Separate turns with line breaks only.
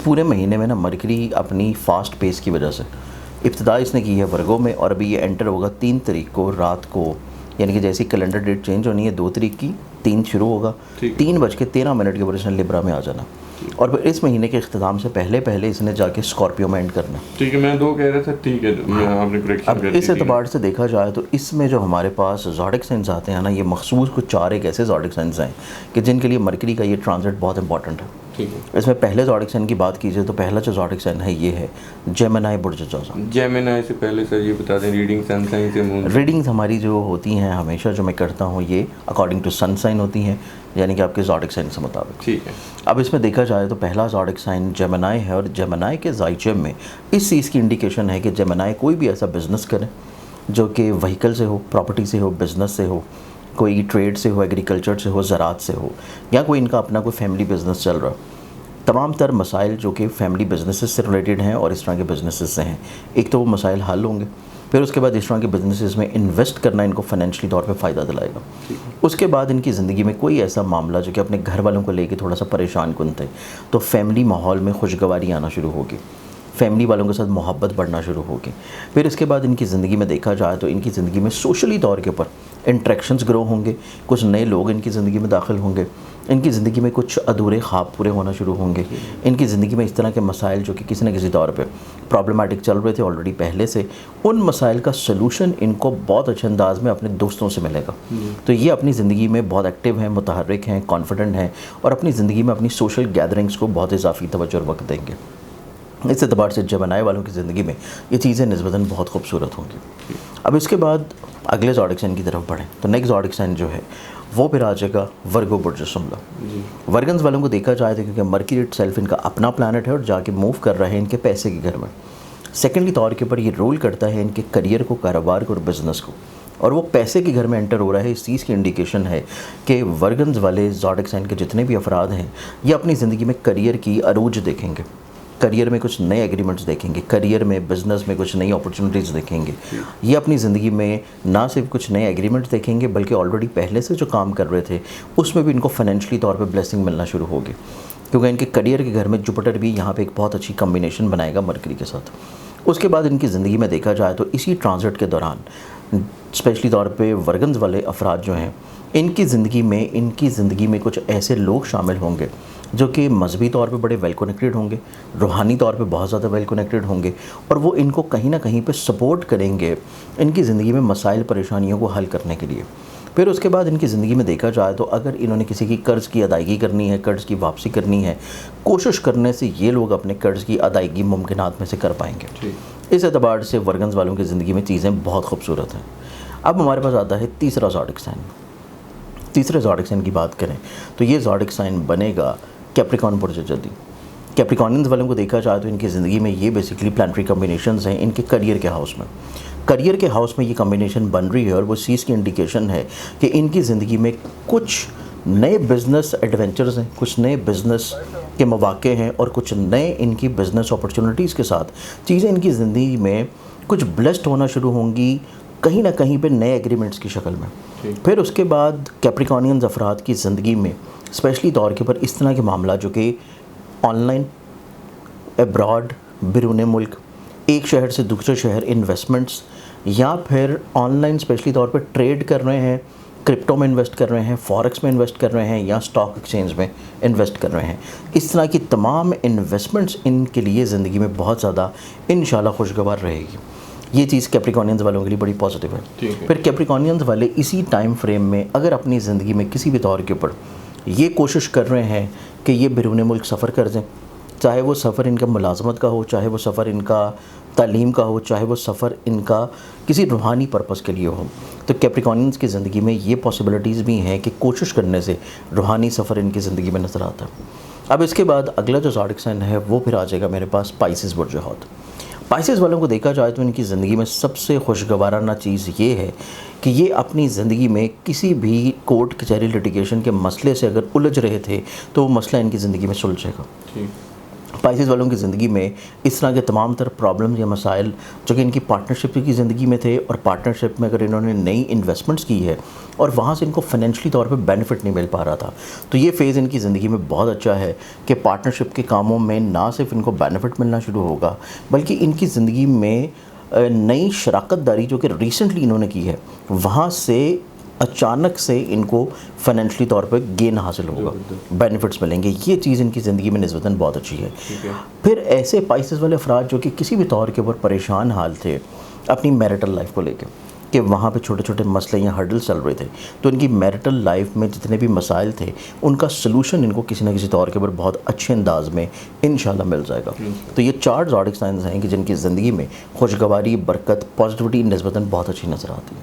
पूरे महीने में ना मरकरी अपनी फास्ट पेस की वजह से इब्तिदा इसने की है वर्गों में, और अभी ये एंटर होगा 3 तारीख को रात को, यानी कि जैसी कैलेंडर डेट चेंज होनी है 2 तारीख की, 3 शुरू होगा, 3:13 के बजे लिब्रा में आ जाना, और फिर इस महीने के इख्तिताम से पहले इसने जाके स्कॉर्पियो में एंड करना।
ठीक है, मैं 2 कह रहा था, ठीक है, आपने करेक्शन
अब इस एतबार से देखा जाए तो इसमें जो हमारे पास ज़ोडिक साइंस आते हैं ना, ये मखसूस कुछ 4 एक ऐसे ज़ोडिक साइंस हैं कि जिनके लिए मरकरी का ये ट्रांजिट बहुत इंपॉर्टेंट है।
ठीक है,
इसमें पहले ज़ोडिक साइन की बात कीजिए तो पहला जो ज़ोडिक साइन है ये है जेमिनी बुर्ज जोज़ा।
जेमिनी से पहले सर ये बता दें, रीडिंग सन साइन से मून।
रीडिंग्स हमारी जो होती हैं हमेशा जो मैं करता हूँ ये अकॉर्डिंग टू सन साइन होती हैं, यानी कि आपके ज़ोडिक साइन से मुताबिक।
ठीक है,
अब इसमें देखा जाए तो पहला ज़ोडिक साइन जेमिनी है, और जेमिनी के ज़ाइचम में इस चीज़ की इंडिकेशन है कि जेमिनी कोई भी ऐसा बिज़नेस करें जो कि व्हीकल से हो, प्रॉपर्टी से हो, बिज़नेस से हो, कोई ट्रेड से हो, एग्रीकल्चर से हो, ज़राअत से हो, या कोई इनका अपना कोई फैमिली बिज़नेस चल रहा, तमाम तर मसाइल जो कि फैमिली बिजनेसेस से रिलेटेड हैं और इस तरह के बिजनेसेस से हैं, एक तो वो मसाइल हल होंगे, फिर उसके बाद इस तरह के बिजनेसेस में इन्वेस्ट करना इनको फाइनेंशियली तौर पे फ़ायदा दिलाएगा। उसके बाद इनकी ज़िंदगी में कोई ऐसा मामला जो कि अपने घर वालों को लेके थोड़ा सा परेशान कुन थे, तो फैमिली माहौल में खुशगवारी आना शुरू होगी, फैमिली वालों के साथ मोहब्बत बढ़ना शुरू होगी। फिर इसके बाद इनकी ज़िंदगी में देखा जाए तो इनकी ज़िंदगी में सोशली तौर के ऊपर इंट्रैक्शंस ग्रो होंगे, कुछ नए लोग इनकी ज़िंदगी में दाखिल होंगे, इनकी ज़िंदगी में कुछ अधूरे ख्वाब पूरे होना शुरू होंगे, इनकी ज़िंदगी में इस तरह के मसाइल जो कि किसी न किसी तौर पे प्रॉब्लमेटिक चल रहे थे ऑलरेडी पहले से, उन मसाइल का सलूशन इनको बहुत अच्छे अंदाज में अपने दोस्तों से मिलेगा। तो ये अपनी ज़िंदगी में बहुत एक्टिव हैं, मुतहर्रिक हैं, कॉन्फिडेंट हैं, और अपनी ज़िंदगी में अपनी सोशल गैदरिंग्स को बहुत इजाफी तवज्जो और वक्त देंगे। इस एतबार से जेमिनी वालों की ज़िंदगी में ये चीज़ें निस्बतन बहुत खूबसूरत होंगी। अब इसके बाद अगले ज़ोडिक साइन की तरफ बढ़ें तो नेक्स्ट ज़ोडिक साइन जो है वो फिर आ जाएगा वर्गो बुर्ज जुमला। वर्गन्स वालों को देखा जाए तो क्योंकि मरकरी इटसेल्फ इनका अपना प्लैनेट है और जाके मूव कर रहे हैं इनके पैसे के घर में, सेकेंडली तौर के ऊपर ये रोल करता है इनके करियर को, कारोबार को और बिज़नेस को, और वो पैसे के घर में एंटर हो रहा है। इस चीज़ की इंडिकेशन है कि वर्गन्स वाले ज़ोडिक साइन के जितने भी अफराद हैं ये अपनी ज़िंदगी में करियर की अरूज देखेंगे, करियर में कुछ नए एग्रीमेंट्स देखेंगे, करियर में बिज़नेस में कुछ नई अपॉर्चुनिटीज़ देखेंगे। ये अपनी ज़िंदगी में ना सिर्फ कुछ नए एग्रीमेंट्स देखेंगे बल्कि ऑलरेडी पहले से जो काम कर रहे थे उसमें भी इनको फाइनेंशियली तौर पे ब्लेसिंग मिलना शुरू होगी, क्योंकि इनके करियर के घर में जुपिटर भी यहाँ पे एक बहुत अच्छी कम्बिनेशन बनाएगा मरकरी के साथ। उसके बाद इनकी ज़िंदगी में देखा जाए तो इसी ट्रांजिट के दौरान स्पेशली तौर पर वर्गन्स वाले अफराद जो हैं इनकी ज़िंदगी में कुछ ऐसे लोग शामिल होंगे जो कि मजहबी तौर पे बड़े वेल कनेक्टेड होंगे, रूहानी तौर पे बहुत ज़्यादा वेल कनेक्टेड होंगे, और वो इनको कहीं ना कहीं पे सपोर्ट करेंगे इनकी ज़िंदगी में मसाइल परेशानियों को हल करने के लिए। फिर उसके बाद इनकी ज़िंदगी में देखा जाए तो अगर इन्होंने किसी की कर्ज़ की अदायगी करनी है, कर्ज़ की वापसी करनी है, कोशिश करने से ये लोग अपने कर्ज़ की अदायगी मुमकिनात में से कर पाएंगे। इस एतबार से वर्गन्स वालों की ज़िंदगी में चीज़ें बहुत खूबसूरत हैं। अब हमारे पास आता है तीसरा ज़ोडिक साइन। तीसरे ज़ोडिक साइन की बात करें तो ये ज़ोडिक साइन बनेगा कैप्रिकॉर्न बुर्ज जदी। कैप्रिकॉर्नियंस वालों को देखा जाए तो इनकी ज़िंदगी में ये बेसिकली प्लानिटरी कम्बिनेशंस हैं इनके करियर के हाउस में। करियर के हाउस में ये कम्बिनेशन बन रही है और वो चीज़ की इंडिकेशन है कि इनकी ज़िंदगी में कुछ नए बिज़नेस एडवेंचर्स हैं, कुछ नए बिज़नेस के मौके हैं, और कुछ नए इनकी बिज़नेस अपॉर्चुनिटीज़ के साथ चीज़ें इनकी ज़िंदगी में कुछ ब्लेस्ड होना शुरू होंगी, कहीं ना कहीं पे नए एग्रीमेंट्स की शक्ल में। फिर उसके बाद कैप्रिकॉर्नियंस अफराद की ज़िंदगी में स्पेशली तौर के ऊपर इस तरह के मामला जो कि ऑनलाइन, अब्रॉड, बिरून मुल्क, एक शहर से दूसरे शहर इन्वेस्टमेंट्स, या फिर ऑनलाइन स्पेशली तौर पर ट्रेड कर रहे हैं, क्रिप्टो में इन्वेस्ट कर रहे हैं, फॉरेक्स में इन्वेस्ट कर रहे हैं, या स्टॉक एक्सचेंज में इन्वेस्ट कर रहे हैं, इस तरह की तमाम इन्वेस्टमेंट्स इनके लिए ज़िंदगी में बहुत ज़्यादा इंशाल्लाह खुशगवार रहेगी। ये चीज़ कैप्रिकॉर्नियंस वालों के लिए बड़ी पॉजिटिव है। फिर कैप्रिकॉर्नियंस वाले इसी टाइम फ्रेम में अगर अपनी ज़िंदगी में किसी भी तौर के ऊपर ये कोशिश कर रहे हैं कि ये बिरून मुल्क सफ़र कर दें, चाहे वो सफ़र इनका मुलाजमत का हो, चाहे वो सफ़र इनका तालीम का हो, चाहे वो सफ़र इनका किसी रूहानी पर्पस के लिए हो, तो कैप्रिकॉर्नियंस की ज़िंदगी में ये पॉसिबिलिटीज़ भी हैं कि कोशिश करने से रूहानी सफ़र इनकी ज़िंदगी में नज़र आता है। अब इसके बाद अगला जो ज़ोडिक साइन है वो फिर आ जाएगा मेरे पास पाइसेस बुर्ज हौत। पाइसेस वालों को देखा जाए तो इनकी ज़िंदगी में सबसे खुशगवाराना चीज़ ये है कि ये अपनी ज़िंदगी में किसी भी कोर्ट कचहरी लिटिगेशन के मसले से अगर उलझ रहे थे तो वो मसला इनकी ज़िंदगी में सुलझेगा। स्पाइसेस वालों की ज़िंदगी में इस तरह के तमाम तरह प्रॉब्लम्स या मसाइल जो कि इनकी पार्टनरशिप की ज़िंदगी में थे, और पार्टनरशिप में अगर इन्होंने नई इन्वेस्टमेंट्स की है और वहाँ से इनको फाइनेंशियली तौर पे बेनिफिट नहीं मिल पा रहा था, तो ये फेज़ इनकी ज़िंदगी में बहुत अच्छा है कि पार्टनरशिप के कामों में ना सिर्फ इनको बेनिफिट मिलना शुरू होगा, बल्कि इनकी ज़िंदगी में नई शराकतदारी जो कि रिसेंटली इन्होंने की है, वहाँ से अचानक से इनको फाइनेंशियली तौर पे गेन हासिल होगा, बेनिफिट्स मिलेंगे। ये चीज़ इनकी ज़िंदगी में निस्बतन बहुत अच्छी है। फिर ऐसे स्पाइसेस वाले अफराद जो कि किसी भी तौर के ऊपर परेशान हाल थे अपनी मैरिटल लाइफ को लेकर, कि वहाँ पे छोटे छोटे मसले या हर्डल्स चल रहे थे, तो इनकी मैरिटल लाइफ में जितने भी मसाइल थे उनका सलूशन इनको किसी न किसी तौर के ऊपर बहुत अच्छे अंदाज में इंशाल्लाह मिल जाएगा। तो ये 4 ज़ोडिक साइंस हैं कि जिनकी ज़िंदगी में खुशगवारी, बरकत, पॉजिटिविटी निस्बतन बहुत अच्छी नज़र आती है।